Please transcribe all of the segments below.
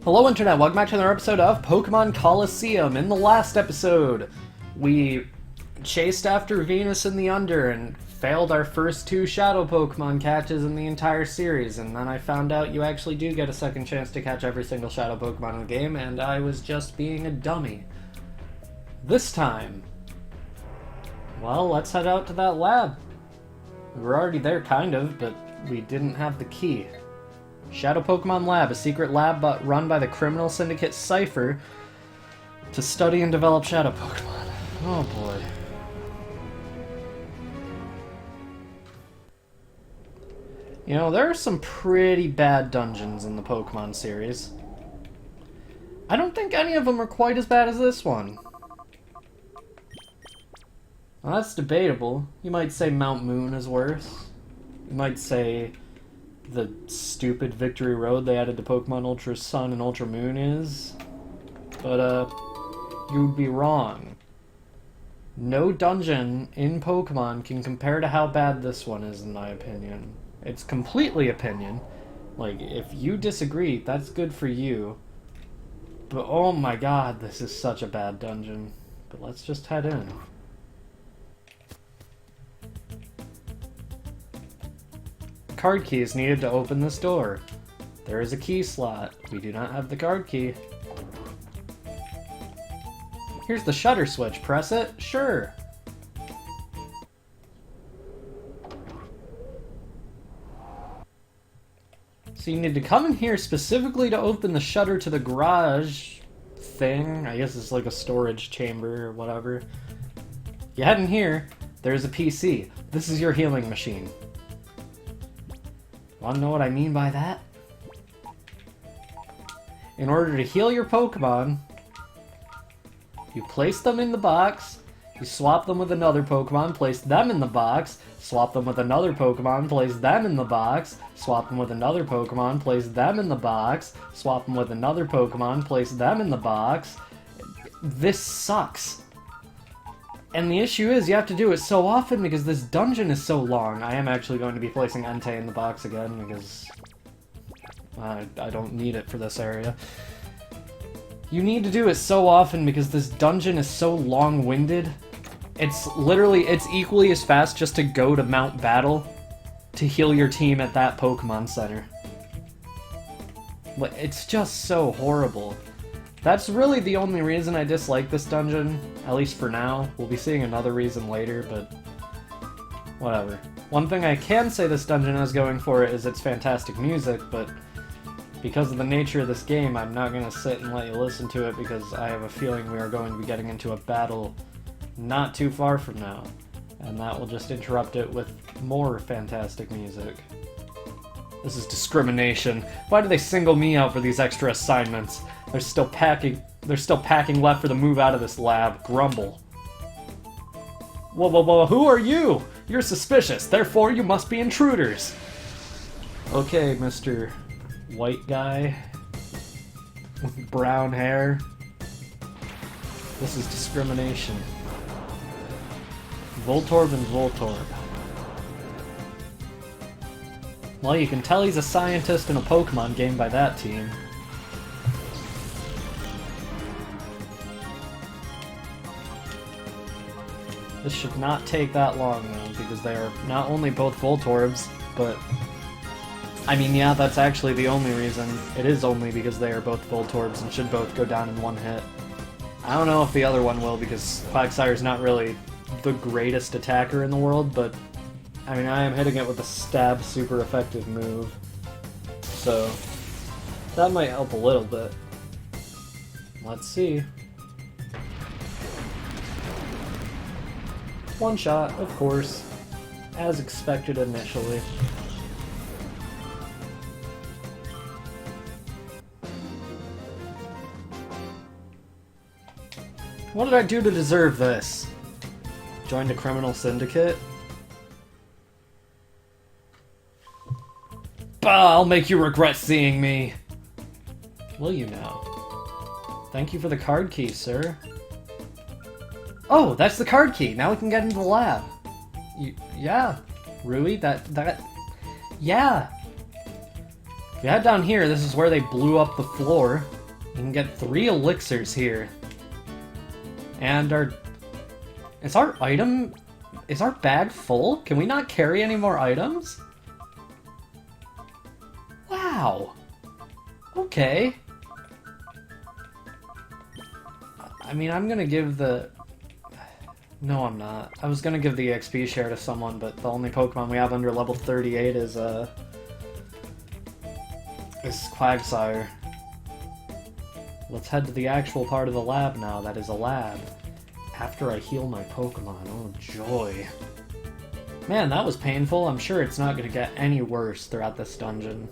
Hello Internet, welcome back to another episode of Pokemon Colosseum. In the last episode, we chased after Venus in the Under and failed our first two Shadow Pokemon catches in the entire series, and then I found out you actually do get a second chance to catch every single Shadow Pokemon in the game, and I was just being a dummy. This time, well, let's head out to that lab. We were already there, kind of, but we didn't have the key. Shadow Pokemon Lab, a secret lab run by the criminal syndicate Cypher to study and develop Shadow Pokemon. Oh boy. You know, there are some pretty bad dungeons in the Pokemon series. I don't think any of them are quite as bad as this one. Well, that's debatable. You might say Mount Moon is worse. You might say the stupid Victory Road they added to Pokemon Ultra Sun and Ultra Moon is. But, you would be wrong. No dungeon in Pokemon can compare to how bad this one is, in my opinion. It's completely opinion. Like, if you disagree, that's good for you. But oh my god, this is such a bad dungeon. But let's just head in. Card key is needed to open this door. There is a key slot. We do not have the card key. Here's the shutter switch. Press it? Sure. So you need to come in here specifically to open the shutter to the garage thing. I guess it's like a storage chamber or whatever. You head in here. There's a PC. This is your healing machine. Want to know what I mean by that? In order to heal your Pokemon, you place them in the box, you swap them with another Pokemon, place them in the box, swap them with another Pokemon, place them in the box, swap them with another Pokemon, place them in the box, swap them with another Pokemon, place them in the box. This sucks. And the issue is, you have to do it so often because this dungeon is so long. I am actually going to be placing Entei in the box again because I don't need it for this area. You need to do it so often because this dungeon is so long-winded. It's equally as fast just to go to Mount Battle to heal your team at that Pokemon Center. It's just so horrible. That's really the only reason I dislike this dungeon, at least for now. We'll be seeing another reason later, but whatever. One thing I can say this dungeon has going for it is its fantastic music, but because of the nature of this game, I'm not going to sit and let you listen to it because I have a feeling we are going to be getting into a battle not too far from now, and that will just interrupt it with more fantastic music. This is discrimination. Why do they single me out for these extra assignments? There's still packing left for the move out of this lab. Grumble. Whoa, who are you? You're suspicious, therefore you must be intruders. Okay, Mr. White guy with brown hair. This is discrimination. Voltorb and Voltorb. Well, you can tell he's a scientist in a Pokemon game by that team. This should not take that long, though, because they are not only both Voltorbs, but... I mean, yeah, that's actually the only reason. It is only because they are both Voltorbs and should both go down in one hit. I don't know if the other one will, because Quagsire's not really the greatest attacker in the world, but... I mean, I am hitting it with a stab super effective move. So, that might help a little bit. Let's see. One shot, of course, as expected initially. What did I do to deserve this? Joined a criminal syndicate? Bah, I'll make you regret seeing me! Will you now? Thank you for the card key, sir. Oh, that's the card key! Now we can get into the lab! Yeah, Rui, that... Yeah! you head down here, this is where they blew up the floor. You can get 3 elixirs here. And is our bag full? Can we not carry any more items? Wow. Okay. I mean, I'm gonna give the... No, I'm not. I was gonna give the XP share to someone, but the only Pokemon we have under level 38 is Quagsire. Let's head to the actual part of the lab now. That is a lab. After I heal my Pokemon. Oh, joy. Man, that was painful. I'm sure it's not gonna get any worse throughout this dungeon.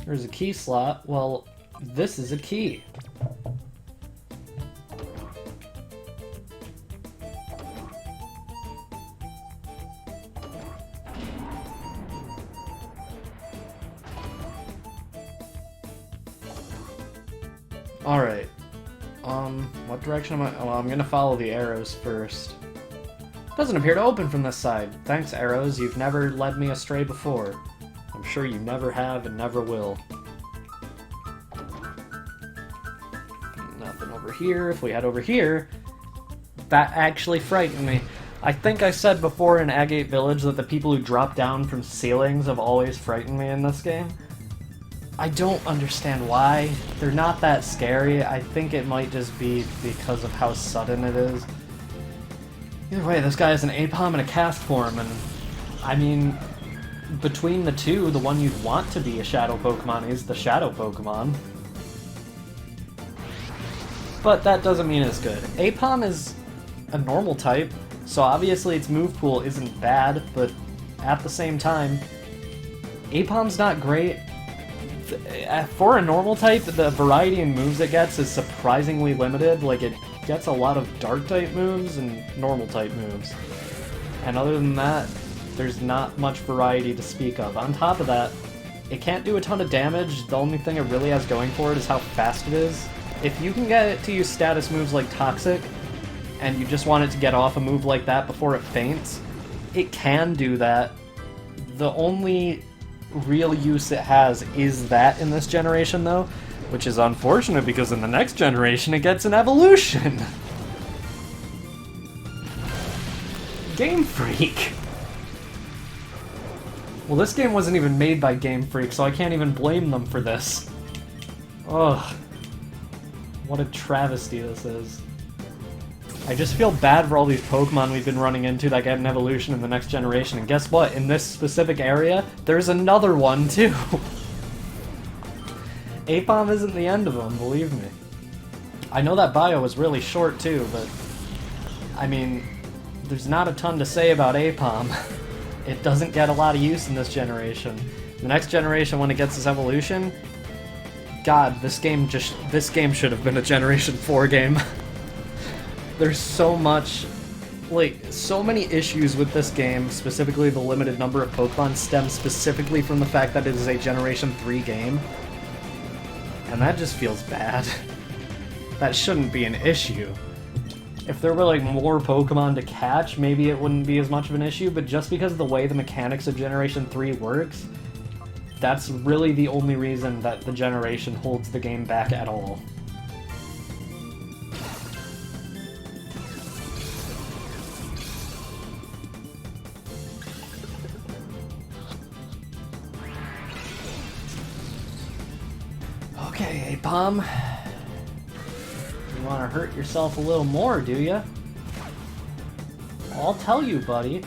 There's a key slot. Well, this is a key. Alright. What direction am I? Well, I'm gonna follow the arrows first. Doesn't appear to open from this side. Thanks, arrows. You've never led me astray before. I'm sure you never have and never will. Nothing over here. If we head over here, that actually frightened me. I think I said before in Agate Village that the people who drop down from ceilings have always frightened me in this game. I don't understand why. They're not that scary. I think it might just be because of how sudden it is. Either way, this guy has an Apom and a cast form, and I mean, between the two, the one you'd want to be a Shadow Pokemon is the Shadow Pokemon. But that doesn't mean it's good. Apom is a normal type, so obviously its move pool isn't bad, but at the same time, Apom's not great. For a normal type, the variety in moves it gets is surprisingly limited. Like, it gets a lot of Dark-type moves and Normal-type moves. And other than that, there's not much variety to speak of. On top of that, it can't do a ton of damage. The only thing it really has going for it is how fast it is. If you can get it to use status moves like Toxic, and you just want it to get off a move like that before it faints, it can do that. The only real use it has is that in this generation, though, which is unfortunate because in the next generation it gets an evolution. Game Freak. Well, this game wasn't even made by Game Freak, so I can't even blame them for this. Ugh. What a travesty this is. I just feel bad for all these Pokemon we've been running into that get an evolution in the next generation, and guess what? In this specific area, there's another one, too! Apom isn't the end of them, believe me. I know that bio was really short, too, but... I mean, there's not a ton to say about Apom. It doesn't get a lot of use in this generation. The next generation, when it gets its evolution... God, this game should have been a Generation 4 game. There's so much, like, so many issues with this game, specifically the limited number of Pokemon stem specifically from the fact that it is a Generation 3 game. And that just feels bad. That shouldn't be an issue. If there were, like, more Pokemon to catch, maybe it wouldn't be as much of an issue, but just because of the way the mechanics of Generation 3 works, that's really the only reason that the generation holds the game back at all. Okay, Apom. You want to hurt yourself a little more, do you? I'll tell you, buddy.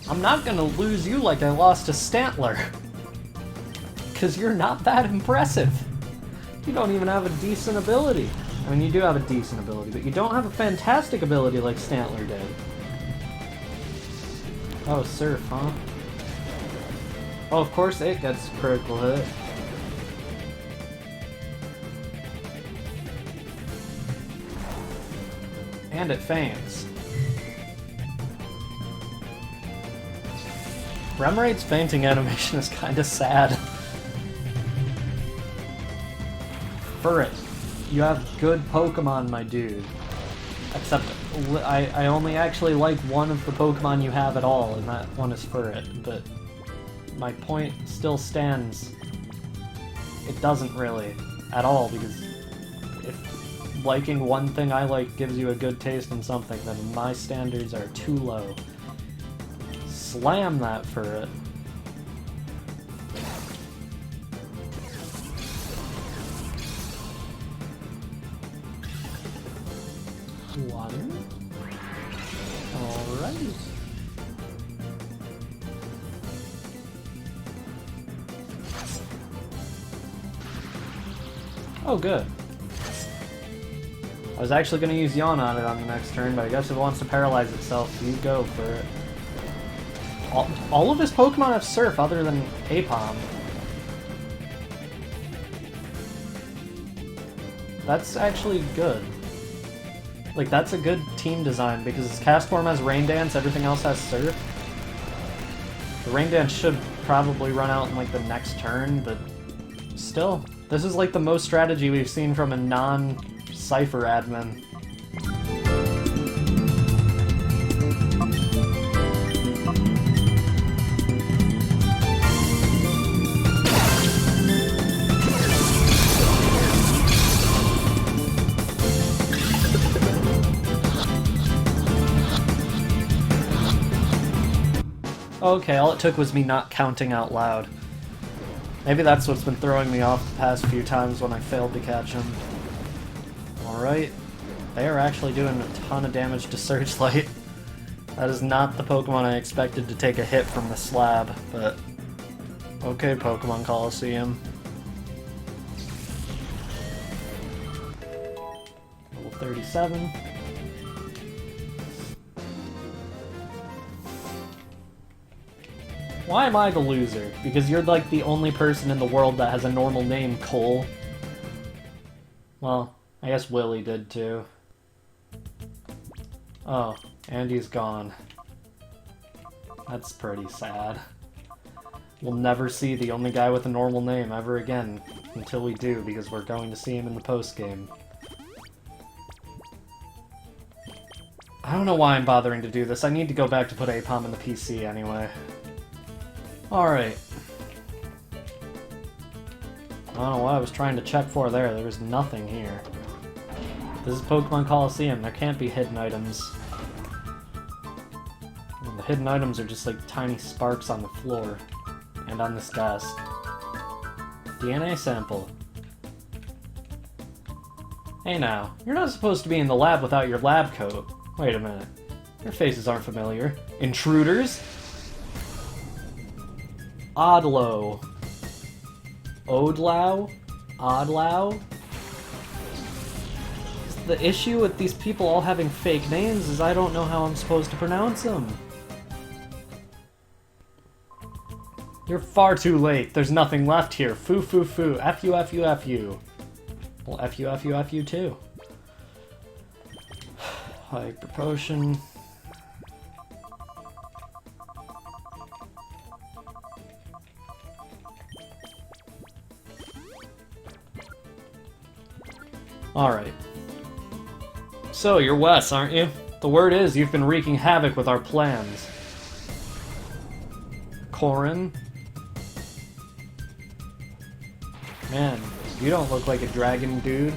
I'm not gonna lose you like I lost to Stantler. Because you're not that impressive. You don't even have a decent ability. I mean, you do have a decent ability, but you don't have a fantastic ability like Stantler did. Oh, Surf, huh? Oh, of course it gets critical hit. And it faints. Remraid's fainting animation is kinda sad. Furret, you have good Pokemon, my dude. Except, I only actually like one of the Pokemon you have at all, and that one is Furret, but my point still stands. It doesn't really, at all, because if liking one thing I like gives you a good taste in something, then my standards are too low. Slam that Furret. One. Alright. Oh, good. I was actually going to use Yawn on it on the next turn, but I guess if it wants to paralyze itself, you go for it. All of his Pokemon have Surf other than Apom. That's actually good. Like, that's a good team design, because his Castform has Rain Dance, everything else has Surf. The Rain Dance should probably run out in, like, the next turn, but still. This is, like, the most strategy we've seen from a non-Cypher admin. Okay, all it took was me not counting out loud. Maybe that's what's been throwing me off the past few times when I failed to catch him. Alright. They are actually doing a ton of damage to Searchlight. That is not the Pokemon I expected to take a hit from the slab, but... Okay, Pokemon Colosseum. Level 37. Why am I the loser? Because you're like the only person in the world that has a normal name, Cole. Well, I guess Willie did too. Oh, and he's gone. That's pretty sad. We'll never see the only guy with a normal name ever again, until we do, because we're going to see him in the post-game. I don't know why I'm bothering to do this. I need to go back to put Apom in the PC anyway. Alright. I don't know what I was trying to check for there. There was nothing here. This is Pokemon Colosseum. There can't be hidden items. And the hidden items are just like tiny sparks on the floor. And on this desk. DNA sample. Hey now, you're not supposed to be in the lab without your lab coat. Wait a minute. Your faces aren't familiar. Intruders? Oddlow. Odlow? Oddlow? The issue with these people all having fake names is I don't know how I'm supposed to pronounce them. You're far too late. There's nothing left here. Foo foo foo. F you, F you, F you. Well, F you, F you, F you too. Hyper Potion. Alright. So, you're Wes, aren't you? The word is you've been wreaking havoc with our plans. Corin? Man, you don't look like a dragon, dude.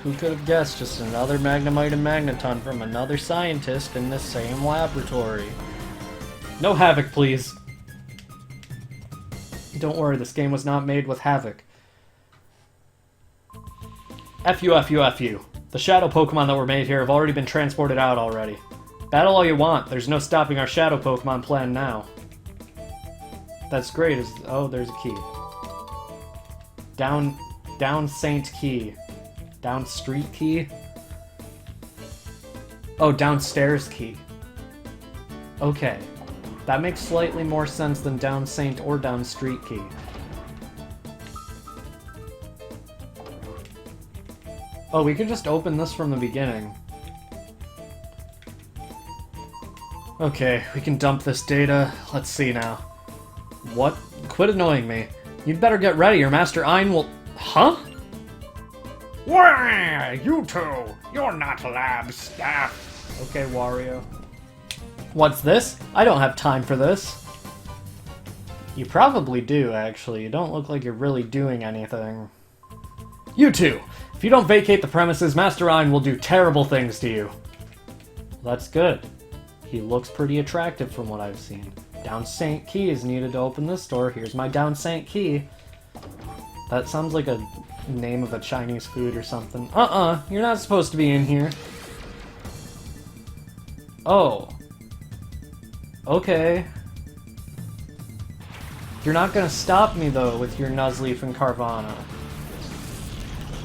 Who could have guessed just another Magnemite and Magneton from another scientist in the same laboratory? No havoc, please. Don't worry, this game was not made with havoc. F you, F you, F you. The shadow Pokemon that were made here have already been transported out already. Battle all you want, there's no stopping our shadow Pokemon plan now. That's great, oh, there's a key. Down Saint Key. Down Street Key? Oh, downstairs key. Okay. That makes slightly more sense than down Saint or down Street Key. Oh, we could just open this from the beginning. Okay, we can dump this data. Let's see now. What? Quit annoying me. You'd better get ready or Master Ein will... Huh? Wah! You two! You're not lab staff! Okay, Wario. What's this? I don't have time for this. You probably do, actually. You don't look like you're really doing anything. You two! If you don't vacate the premises, Master Ryan will do terrible things to you. That's good. He looks pretty attractive from what I've seen. Down Saint Key is needed to open this door. Here's my Down Saint Key. That sounds like a name of a Chinese food or something. You're not supposed to be in here. Oh. Okay. You're not gonna stop me, though, with your Nuzleaf and Carvana.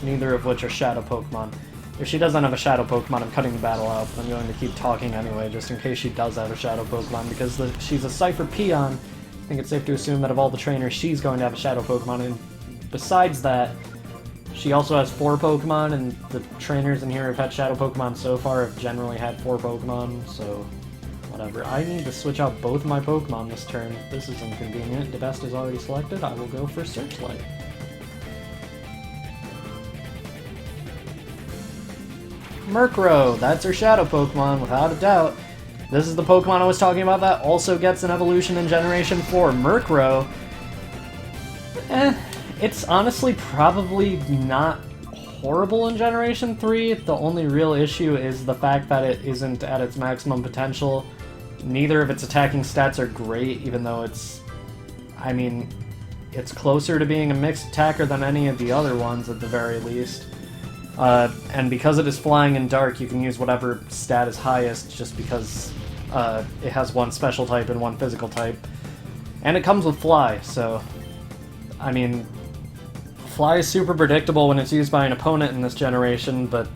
Neither of which are Shadow Pokemon. If she doesn't have a Shadow Pokemon, I'm cutting the battle out, but I'm going to keep talking anyway, just in case she does have a Shadow Pokemon, because she's a Cypher Peon. I think it's safe to assume that of all the trainers, she's going to have a Shadow Pokemon, and besides that, she also has 4 Pokemon, and the trainers in here who've had Shadow Pokemon so far have generally had 4 Pokemon, so whatever. I need to switch out both my Pokemon this turn. This is inconvenient. The best is already selected. I will go for Searchlight. Murkrow, that's her Shadow Pokemon, without a doubt. This is the Pokemon I was talking about that also gets an evolution in Generation 4. Murkrow, it's honestly probably not horrible in Generation 3. The only real issue is the fact that it isn't at its maximum potential. Neither of its attacking stats are great, even though it's closer to being a mixed attacker than any of the other ones at the very least. And because it is flying in dark, you can use whatever stat is highest just because it has one special type and one physical type. And it comes with Fly, so Fly is super predictable when it's used by an opponent in this generation, but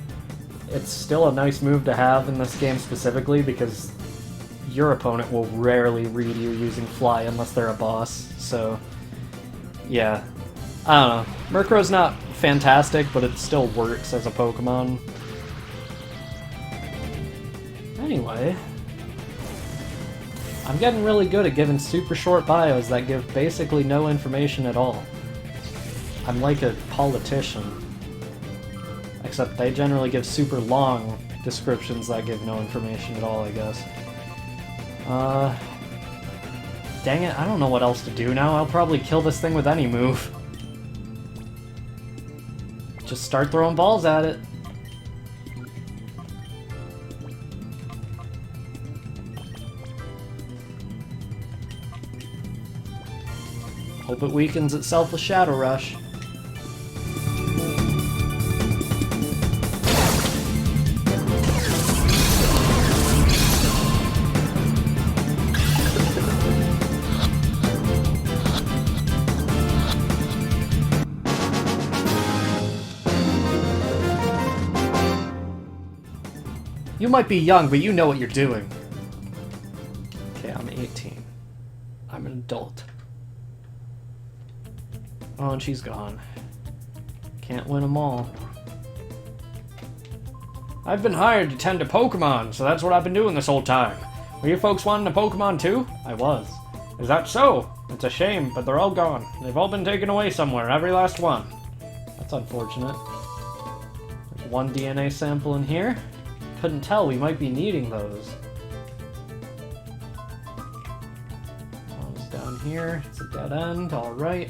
it's still a nice move to have in this game specifically because your opponent will rarely read you using Fly unless they're a boss, so yeah. I don't know. Murkrow's not fantastic, but it still works as a Pokemon. Anyway, I'm getting really good at giving super short bios that give basically no information at all. I'm like a politician. Except they generally give super long descriptions that give no information at all, I guess. Dang it, I don't know what else to do now. I'll probably kill this thing with any move. Just start throwing balls at it. Hope it weakens itself with Shadow Rush. You might be young, but you know what you're doing. Okay, I'm 18. I'm an adult. Oh, and she's gone. Can't win them all. I've been hired to tend to Pokemon, so that's what I've been doing this whole time. Were you folks wanting a Pokemon too? I was. Is that so? It's a shame, but they're all gone. They've all been taken away somewhere, every last one. That's unfortunate. There's one DNA sample in here. Couldn't tell, we might be needing those. One's down here, it's a dead end, alright.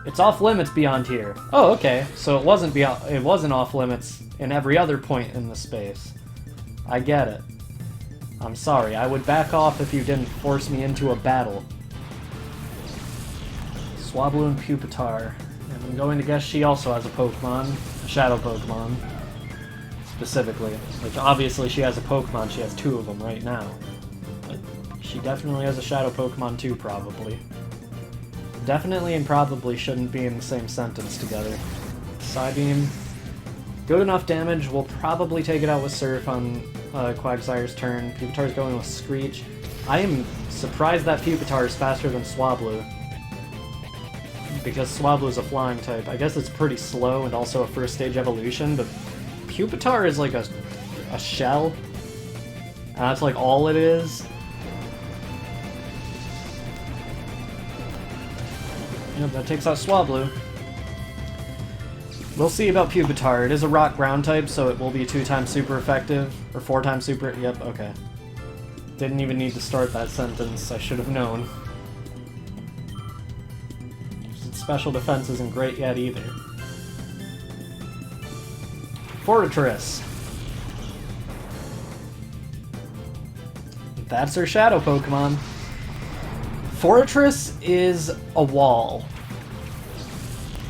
It's off limits beyond here. Oh, okay. So it wasn't off limits in every other point in the space. I get it. I'm sorry, I would back off if you didn't force me into a battle. Swablu and Pupitar. And I'm going to guess she also has a Pokemon. A Shadow Pokemon. Specifically. Which obviously she has a Pokemon, she has 2 of them right now. But she definitely has a Shadow Pokemon too, probably. Definitely and probably shouldn't be in the same sentence together. Psybeam. Good enough damage. We'll probably take it out with Surf on Quagsire's turn. Pupitar's going with Screech. I am surprised that Pupitar is faster than Swablu. Because Swablu is a flying type. I guess it's pretty slow and also a first stage evolution, but Pupitar is like a shell. And that's like all it is. Yep, that takes out Swablu. We'll see about Pupitar. It is a rock ground type, so it will be 2 times super effective. Or 4 times super... Yep, okay. Didn't even need to start that sentence. I should have known. Its special defense isn't great yet either. Fortress. That's her shadow Pokemon. Fortress is a wall.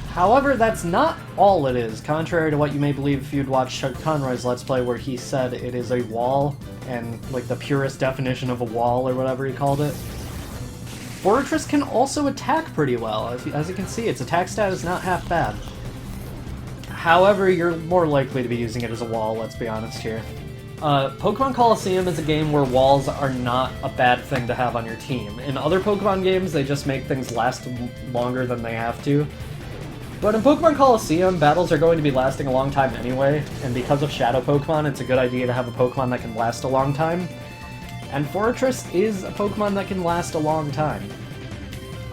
However, that's not all it is, contrary to what you may believe if you'd watched Chuck Conroy's Let's Play where he said it is a wall, and like the purest definition of a wall or whatever he called it. Fortress can also attack pretty well. As you can see, its attack stat is not half bad. However, you're more likely to be using it as a wall, let's be honest here. Pokemon Colosseum is a game where walls are not a bad thing to have on your team. In other Pokemon games, they just make things last longer than they have to. But in Pokemon Colosseum, battles are going to be lasting a long time anyway, and because of Shadow Pokemon, it's a good idea to have a Pokemon that can last a long time. And Fortress is a Pokemon that can last a long time.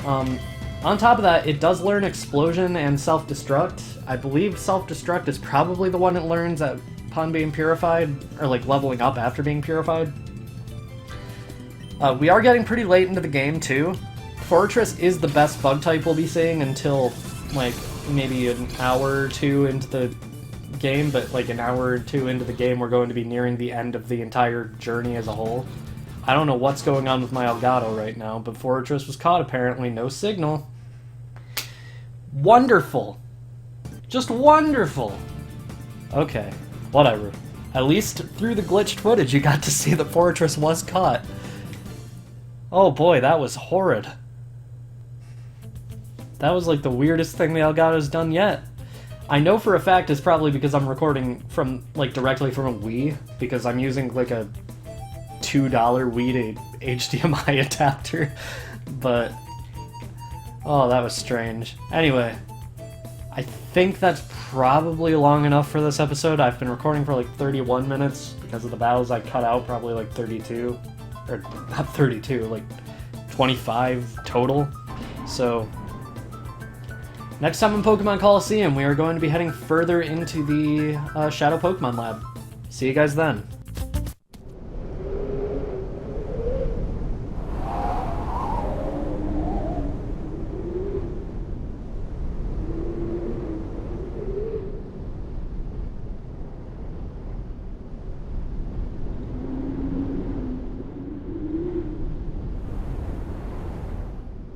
On top of that, it does learn Explosion and Self-Destruct. I believe Self-Destruct is probably the one it learns upon being purified, or like leveling up after being purified. We are getting pretty late into the game too. Fortress is the best bug type we'll be seeing until like maybe an hour or 2 into the game, but like an hour or 2 into the game we're going to be nearing the end of the entire journey as a whole. I don't know what's going on with my Elgato right now, but Fortress was caught apparently, no signal. Wonderful. Just wonderful. Okay, whatever. At least through the glitched footage you got to see that Fortress was caught. Oh boy, that was horrid. That was like the weirdest thing the Elgato's done yet. I know for a fact it's probably because I'm recording from like directly from a Wii, because I'm using like a $2 Wii to HDMI adapter, but oh, that was strange. Anyway, I think that's probably long enough for this episode. I've been recording for like 31 minutes because of the battles I cut out, probably like 32, or not 32, like 25 total. So next time in Pokemon Colosseum, we are going to be heading further into the Shadow Pokemon Lab. See you guys then.